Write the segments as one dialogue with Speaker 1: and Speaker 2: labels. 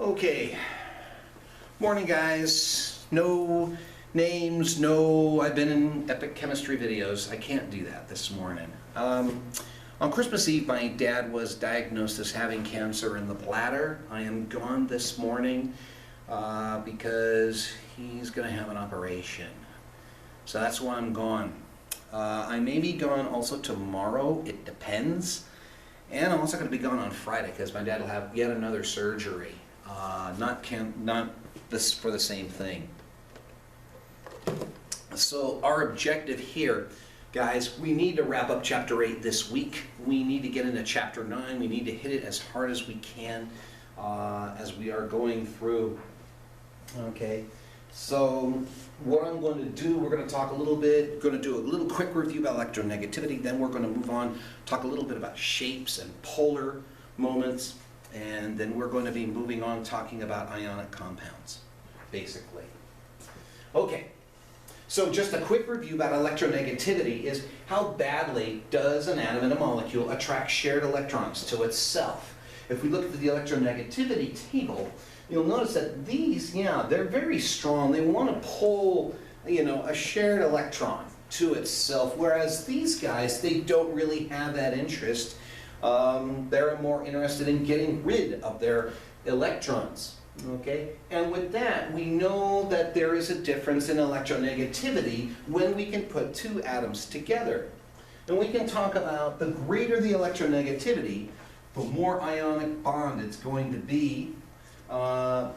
Speaker 1: Okay, morning guys. No names, no I've been in epic chemistry videos. I can't do that this morning. On Christmas Eve, my dad was diagnosed as having cancer in the bladder. I am gone this morning because he's going to have an operation. So that's why I'm gone. I may be gone also tomorrow, it depends. And I'm also going to be gone on Friday because my dad will have yet another surgery. Not this for the same thing. So our objective here, guys, we need to wrap up Chapter 8 this week. We need to get into Chapter 9. We need to hit it as hard as we can as we are going through. Okay, so what I'm going to do, we're going to talk a little bit, going to do a little quick review about electronegativity, then we're going to move on, talk a little bit about shapes and polar moments, and then we're going to be moving on talking about ionic compounds, basically. Okay, so just a quick review about electronegativity is how badly does an atom in a molecule attract shared electrons to itself. If we look at the electronegativity table, you'll notice that these, they're very strong. They want to pull, a shared electron to itself, whereas these guys, they don't really have that interest. They're more interested in getting rid of their electrons. Okay, and with that, we know that there is a difference in electronegativity when we can put two atoms together. And we can talk about the greater the electronegativity, the more ionic bond it's going to be.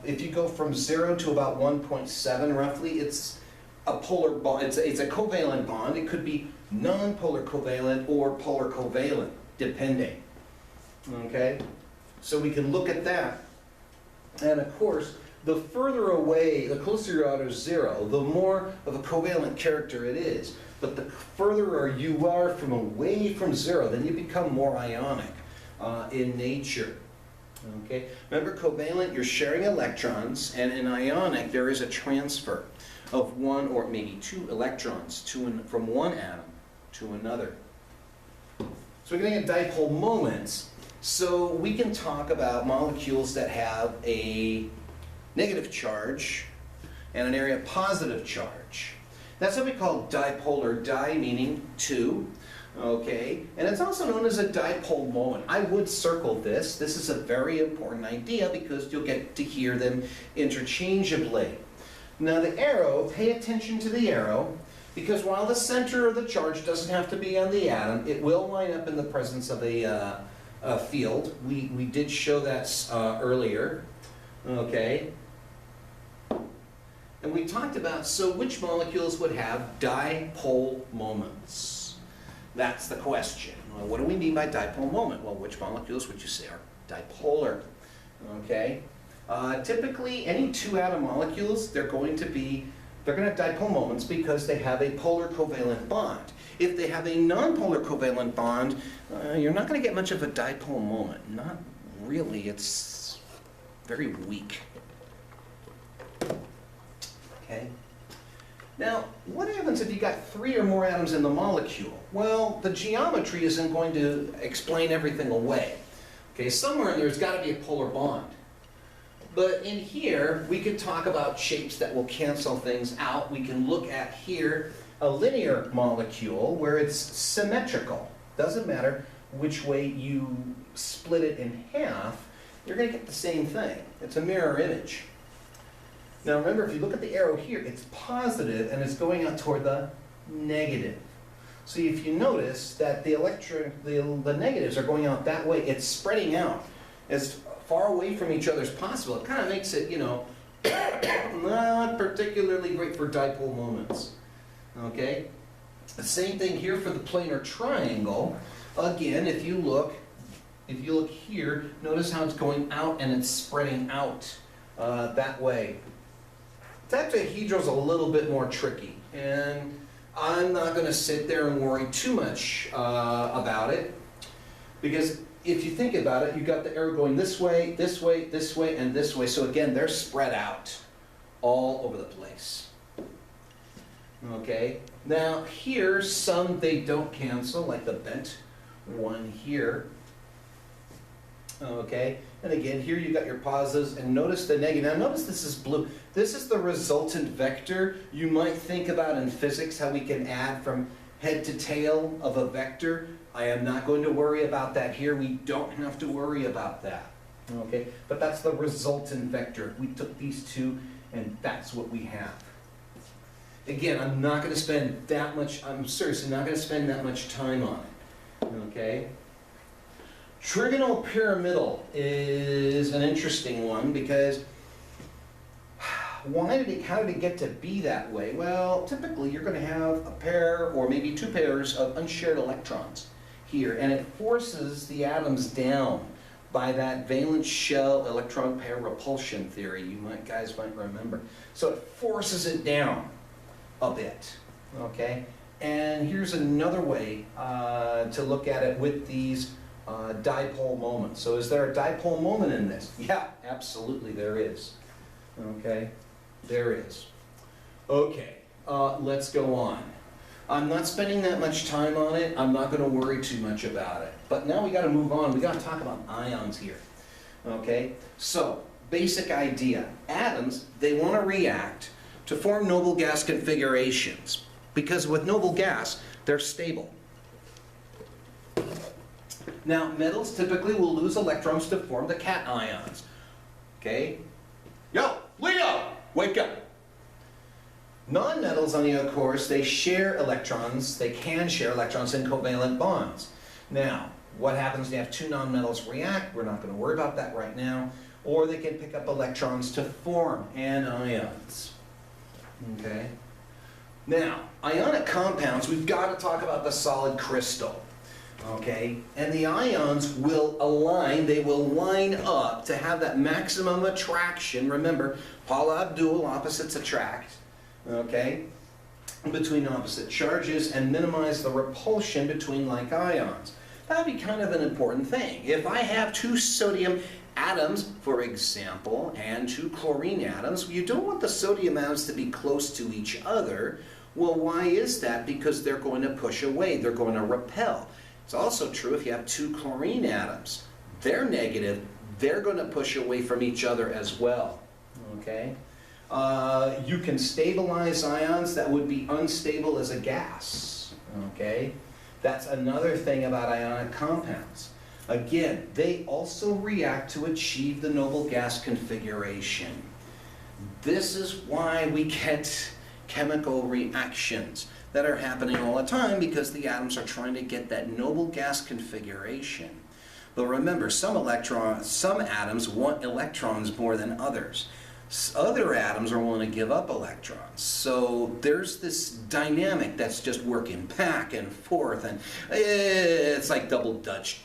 Speaker 1: If you go from 0 to about 1.7 roughly, it's a polar bond. It's a covalent bond. It could be non-polar covalent or polar covalent, depending. Okay, so we can look at that. And of course, the further away, the closer you are to 0, the more of a covalent character it is. But the further you are from away from 0, then you become more ionic in nature. Okay, remember covalent, you're sharing electrons, and in ionic, there is a transfer of one or maybe two electrons from one atom to another. So we're going to get dipole moments. So we can talk about molecules that have a negative charge and an area of positive charge. That's what we call dipolar, di meaning two. Okay, and it's also known as a dipole moment. I would circle this. This is a very important idea because you'll get to hear them interchangeably. Now the arrow, pay attention to the arrow, because while the center of the charge doesn't have to be on the atom, it will line up in the presence of a field. We did show that earlier. Okay. And we talked about, so which molecules would have dipole moments? That's the question. Well, what do we mean by dipole moment? Well, which molecules would you say are dipolar? Okay. Typically, any two atom molecules, they're going to have dipole moments because they have a polar covalent bond. If they have a non-polar covalent bond, you're not going to get much of a dipole moment. Not really. It's very weak. Okay. Now, what happens if you got 3 or more atoms in the molecule? Well, the geometry isn't going to explain everything away. Okay, somewhere there's got to be a polar bond. But in here, we could talk about shapes that will cancel things out. We can look at here a linear molecule where it's symmetrical. Doesn't matter which way you split it in half, you're going to get the same thing. It's a mirror image. Now remember, if you look at the arrow here, it's positive and it's going out toward the negative. So if you notice that the negatives are going out that way, it's spreading out as far away from each other as possible. It kind of makes it, not particularly great for dipole moments. Okay? The same thing here for the planar triangle. Again, if you look here, notice how it's going out and it's spreading out that way. Tetrahedral's a little bit more tricky, and I'm not going to sit there and worry too much about it, because if you think about it, you've got the arrow going this way, this way, this way, and this way. So again, they're spread out all over the place. Okay, now here, some they don't cancel, like the bent one here. Okay, And again, here you got your positives, and notice the negative. Now notice this is blue. This is the resultant vector. You might think about in physics how we can add from head to tail of a vector. I am not going to worry about that here. We don't have to worry about that. Okay, but that's the resultant vector. We took these two, and that's what we have. Again, I'm not going to spend that much, I'm seriously not going to spend that much time on it. Okay? Trigonal pyramidal is an interesting one because how did it get to be that way? Well, typically you're going to have a pair or maybe two pairs of unshared electrons here, and it forces the atoms down by that valence shell electron pair repulsion theory guys might remember. So it forces it down a bit, okay? And here's another way to look at it with these dipole moments. So is there a dipole moment in this? Yeah, absolutely there is. Okay, there is. Okay, let's go on. I'm not spending that much time on it. I'm not going to worry too much about it. But now we got to move on. We got to talk about ions here. Okay, so basic idea. Atoms, they want to react to form noble gas configurations because with noble gas, they're stable. Now, metals typically will lose electrons to form the cations. Okay? Yo, Leo, wake up! Non-metals, on the other course, they share electrons, they can share electrons in covalent bonds. Now, what happens when you have two non-metals react? We're not going to worry about that right now. Or they can pick up electrons to form anions. Okay? Now, ionic compounds, we've got to talk about the solid crystal. Okay? And the ions will align, they will line up to have that maximum attraction. Remember, Pauli Abdul, opposites attract. Okay? Between opposite charges and minimize the repulsion between like ions. That would be kind of an important thing. If I have two sodium atoms, for example, and two chlorine atoms, you don't want the sodium atoms to be close to each other. Well, why is that? Because they're going to push away, they're going to repel. It's also true if you have two chlorine atoms. They're negative, they're going to push away from each other as well. Okay? You can stabilize ions that would be unstable as a gas. Okay? That's another thing about ionic compounds. Again, they also react to achieve the noble gas configuration. This is why we get chemical reactions that are happening all the time, because the atoms are trying to get that noble gas configuration. But remember, some atoms want electrons more than others. Other atoms are willing to give up electrons. So there's this dynamic that's just working back and forth, and it's like double Dutch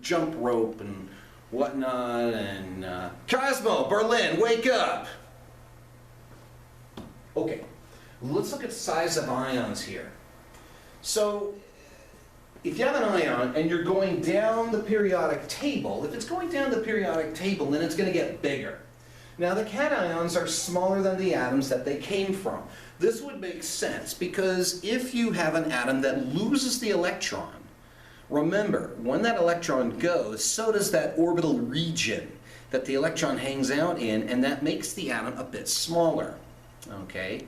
Speaker 1: jump rope and whatnot. And Cosmo, Berlin, wake up! Okay, let's look at size of ions here. So if you have an ion and you're going down the periodic table, if it's going down the periodic table, then it's going to get bigger. Now the cations are smaller than the atoms that they came from. This would make sense because if you have an atom that loses the electron, remember, when that electron goes, so does that orbital region that the electron hangs out in, and that makes the atom a bit smaller. Okay?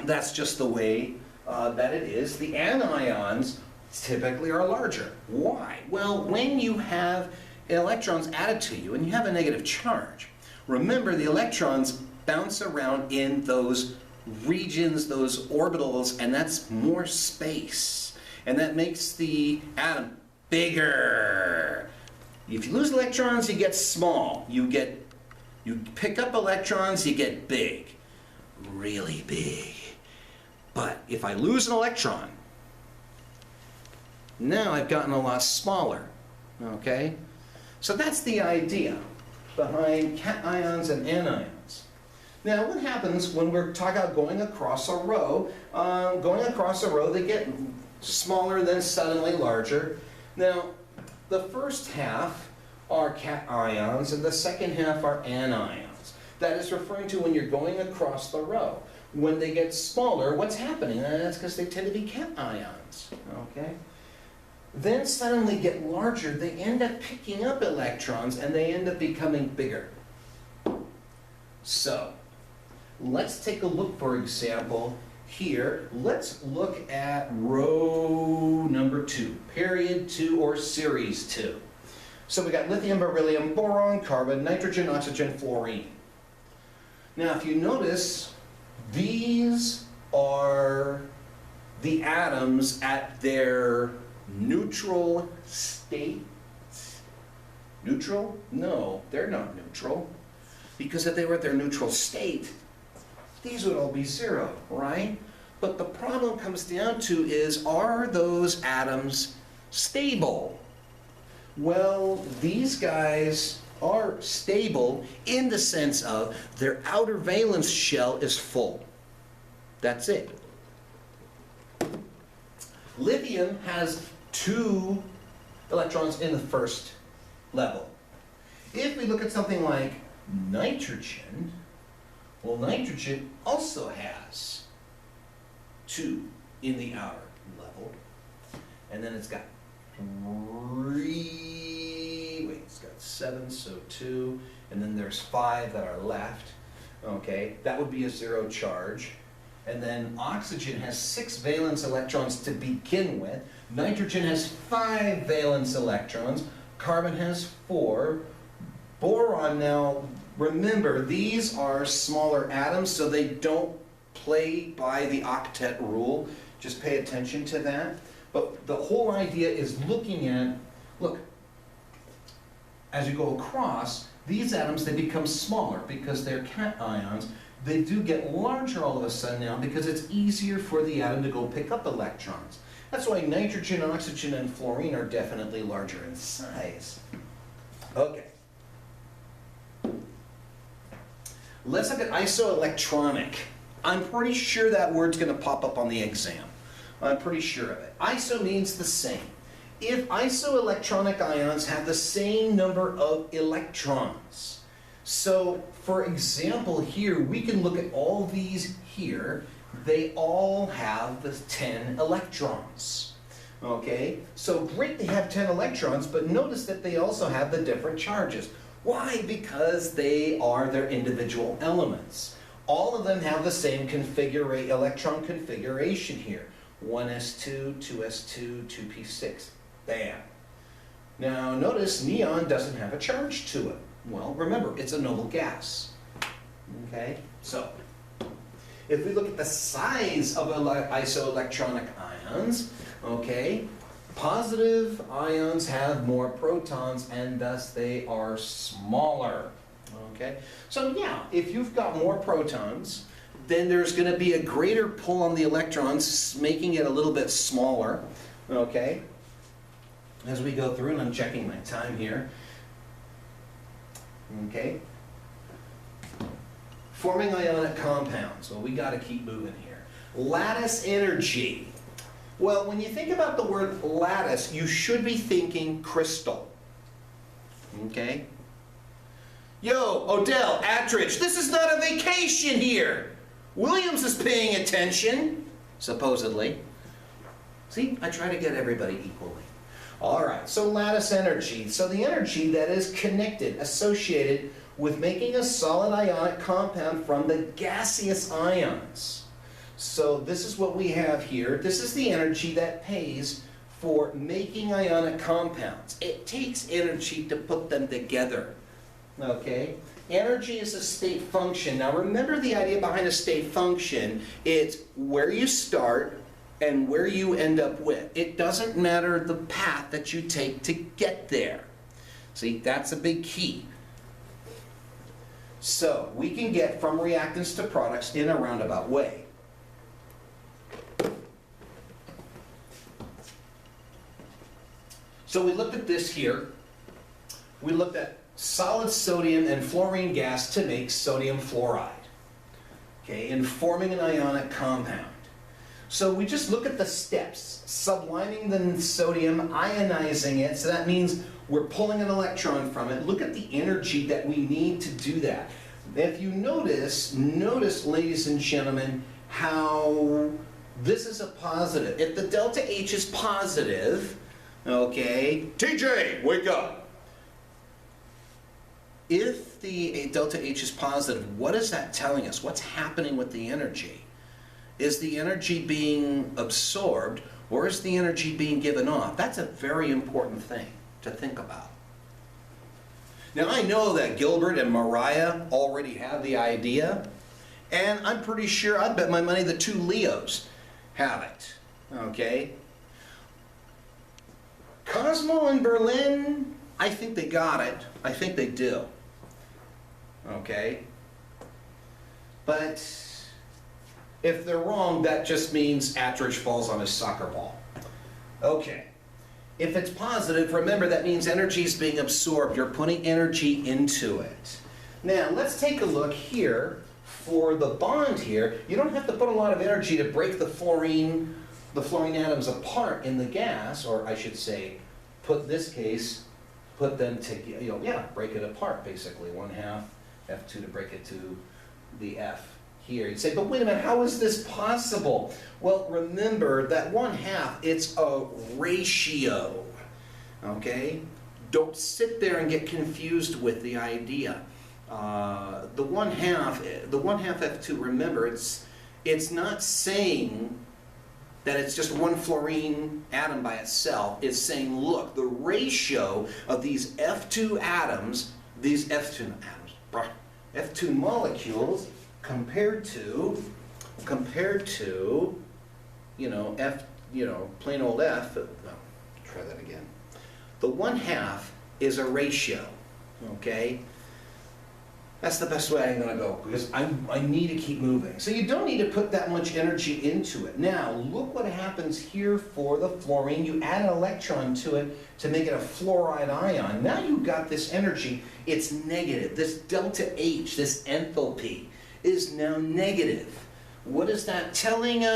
Speaker 1: That's just the way that it is. The anions typically are larger. Why? Well, when you have electrons added to you and you have a negative charge, remember the electrons bounce around in those regions, those orbitals, and that's more space. And that makes the atom bigger. If you lose electrons, you get small. You pick up electrons, you get big. Really big. But if I lose an electron, now I've gotten a lot smaller. Okay? So that's the idea behind cations and anions. Now what happens when we're talking about going across a row? Going across a row, they get smaller, then suddenly larger. Now the first half are cations and the second half are anions. That is referring to when you're going across the row. When they get smaller, what's happening? That's because they tend to be cations. Okay? then suddenly get larger. They end up picking up electrons and they end up becoming bigger. So, let's take a look, for example, here. Let's look at row number 2, period 2 or series 2. So we got lithium, beryllium, boron, carbon, nitrogen, oxygen, fluorine. Now if you notice, these are the atoms at their neutral state. Neutral? No, they're not neutral. Because if they were at their neutral state, these would all be 0, right? But the problem comes down to is, are those atoms stable? Well, these guys are stable in the sense of their outer valence shell is full. That's it. Lithium has 2 electrons in the first level. If we look at something like nitrogen, well, nitrogen also has 2 in the outer level, and then it's got 7, so 2, and then there's 5 that are left. Okay, that would be a 0 charge. And then oxygen has 6 valence electrons to begin with. Nitrogen has 5 valence electrons. Carbon has 4. Boron, now remember, these are smaller atoms, so they don't play by the octet rule. Just pay attention to that. But the whole idea is looking at, look, as you go across, these atoms, they become smaller because they're cations. They do get larger all of a sudden now because it's easier for the atom to go pick up electrons. That's why nitrogen, oxygen, and fluorine are definitely larger in size. Okay. Let's look at isoelectronic. I'm pretty sure that word's going to pop up on the exam. I'm pretty sure of it. Iso means the same. If isoelectronic ions have the same number of electrons. So, for example, here we can look at all these here. They all have the 10 electrons. Okay? So great, they have 10 electrons, but notice that they also have the different charges. Why? Because they are their individual elements. All of them have the same electron configuration here. 1s2, 2s2, 2p6. Bam. Now notice neon doesn't have a charge to it. Well, remember, it's a noble gas. Okay? So, if we look at the size of isoelectronic ions, okay, positive ions have more protons and thus they are smaller. Okay? So yeah, if you've got more protons, then there's going to be a greater pull on the electrons, making it a little bit smaller. Okay? As we go through, and I'm checking my time here. Okay? Forming ionic compounds. Well, we got to keep moving here. Lattice energy. Well, when you think about the word lattice, you should be thinking crystal. Okay? Yo, Odell, Attridge, this is not a vacation here. Williams is paying attention, supposedly. See, I try to get everybody equally. All right, so lattice energy. So the energy that is connected, associated with making a solid ionic compound from the gaseous ions. So this is what we have here. This is the energy that pays for making ionic compounds. It takes energy to put them together. Okay? Energy is a state function. Now remember the idea behind a state function. It's where you start and where you end up with. It doesn't matter the path that you take to get there. See, that's a big key. So, we can get from reactants to products in a roundabout way. So we looked at this here. We looked at solid sodium and fluorine gas to make sodium fluoride. Okay, and forming an ionic compound. So we just look at the steps. Subliming the sodium, ionizing it, so that means we're pulling an electron from it. Look at the energy that we need to do that. If you notice, ladies and gentlemen, how this is a positive. If the delta H is positive, Okay, TJ, wake up. If the delta H is positive, what is that telling us? What's happening with the energy? Is the energy being absorbed, or is the energy being given off? That's a very important thing to think about. Now, I know that Gilbert and Mariah already have the idea, and I'm pretty sure, I bet my money the two Leos have it, okay? Cosmo and Berlin, I think they got it. I think they do. Okay? But if they're wrong, that just means Attridge falls on his soccer ball. Okay. If it's positive, remember that means energy is being absorbed. You're putting energy into it. Now, let's take a look here for the bond here. You don't have to put a lot of energy to break the fluorine atoms apart in the gas, or I should say, put them together, break it apart basically. 1/2 F2 to break it to the F here. You'd say, but wait a minute, how is this possible? Well, remember that 1/2, it's a ratio, okay? Don't sit there and get confused with the idea. The 1/2 F2, remember, it's not saying that it's just one fluorine atom by itself. It's saying, look, the ratio of these F2 atoms, F2 molecules compared to, plain old F, try that again. The 1/2 is a ratio, okay? That's the best way I'm going to go, because I need to keep moving. So you don't need to put that much energy into it. Now, look what happens here for the fluorine. You add an electron to it to make it a fluoride ion. Now you've got this energy. It's negative. This delta H, this enthalpy, is now negative. What is that telling us?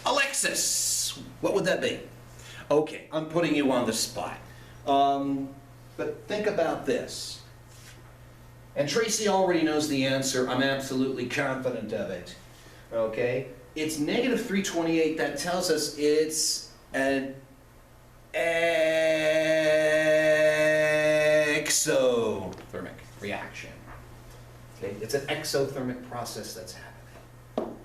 Speaker 1: Alexis, what would that be? Okay, I'm putting you on the spot. But think about this. And Tracy already knows the answer. I'm absolutely confident of it. Okay? It's negative 328. That tells us it's an exothermic reaction. Okay? It's an exothermic process that's happening.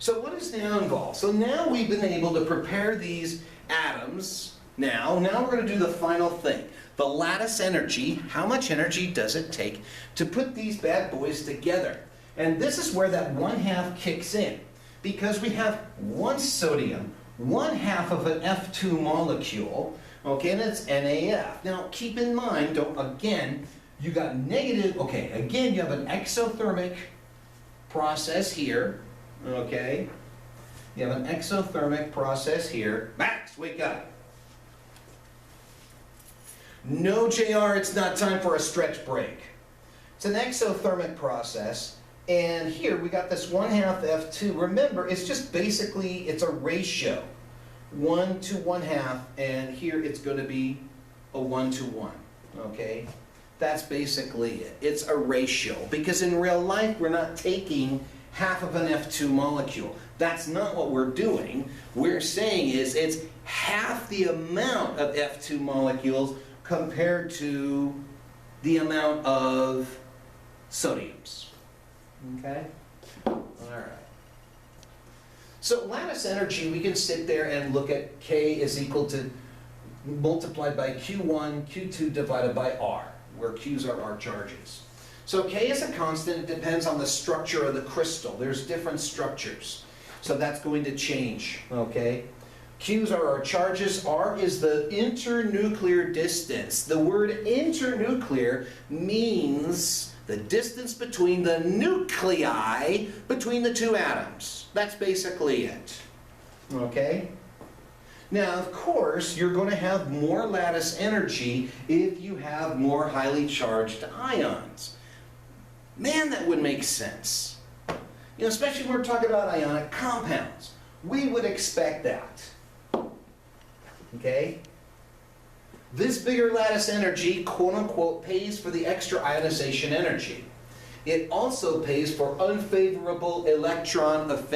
Speaker 1: So what is now involved? So now we've been able to prepare these atoms. Now we're going to do the final thing. The lattice energy. How much energy does it take to put these bad boys together? And this is where that 1/2 kicks in. Because we have one sodium, 1/2 of an F2 molecule, okay, and it's NaF. Now keep in mind, you got negative, okay, again you have an exothermic process here, okay? You have an exothermic process here. Max, wake up. No, JR, it's not time for a stretch break. It's an exothermic process, and here we got this 1/2 F2. Remember, it's just basically, it's a ratio. 1 to 1/2, and here it's going to be a 1 to 1, okay? That's basically it. It's a ratio, because in real life, we're not taking half of an F2 molecule. That's not what we're doing. We're saying is it's half the amount of F2 molecules compared to the amount of sodiums. Okay? All right. So lattice energy, we can sit there and look at K is equal to multiplied by Q1, Q2 divided by R, where Q's are our charges. So K is a constant. It depends on the structure of the crystal. There's different structures. So that's going to change, okay? Q's are our charges. R is the internuclear distance. The word internuclear means the distance between the nuclei between the two atoms. That's basically it. Okay? Now, of course, you're going to have more lattice energy if you have more highly charged ions. Man, that would make sense. You know, especially when we're talking about ionic compounds. We would expect that. Okay? This bigger lattice energy, quote unquote, pays for the extra ionization energy. It also pays for unfavorable electron affinity.